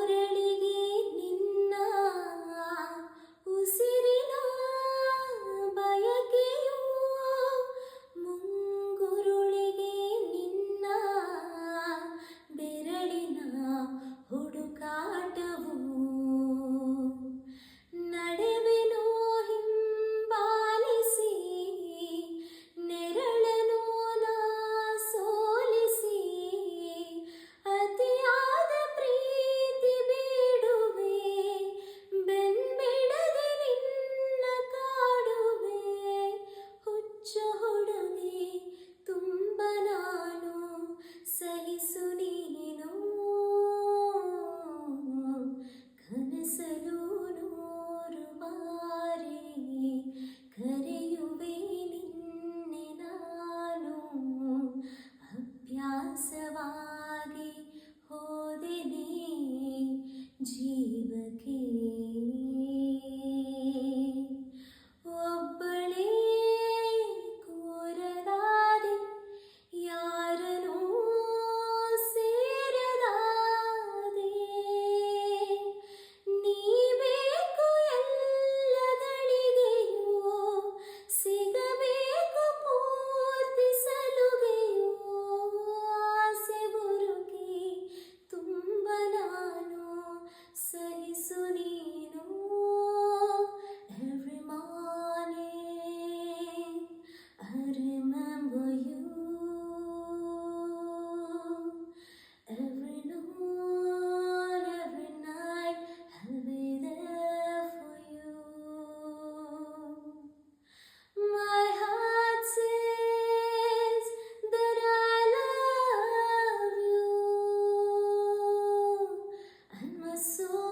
ಕೊರಳಿಗೆ ನಿನ್ನ ಉಸಿರಿನ ಬಯಕೆಯು, ಮುಂಗುರುಳಿಗೆ ನಿನ್ನ ಬೆರಳಿನ ಹುಡುಕಾಟವು. ನಡೆವೆನೋ ಹಿಂಬಾಲಿಸಿ ನೆರಳನು ನಾ ಸೋಲಿಸಿ, ಅತಿಯಾದ ಪ್ರೀತಿ ಬೇಡುವೆ, ಬೆನ್ಬಿಡದೆ ನಿನ್ನ ಕಾಡುವೆ. ಹುಚ್ಚ ಹುಡುಗಿ ತುಂಬ ನಾನು, ಸಹಿಸು ನೀನು ಕನಸಲು ನೂರು ಬಾರಿ, ಕರೆಯುವೆ ನಿನ್ನೆ ನಾನು. ಅಭ್ಯಾಸವಾಗಿ ಹೋದೆನೇ ಜೀವಕ್ಕೆ, ಒಬ್ಬಳೇ ಕೋರಲಾದೆ ಯಾರನೂ ಸೇರಲಾದೆ. ನೀ ಬೇಕು ಎಲ್ಲಗಳಿಗೆಯೂ, ಸಿಗಬೇಕು ಪೂರ್ತಿ ಸಲುಗೆಯೂ. ಆಸೆ ಬುರುಕಿ ತುಂಬ ನಾನು, ಸಹಿಸು ನೀನು. Every morning I remember you, every noon, every night I'll be there for you. My heart says that I love you, and my soul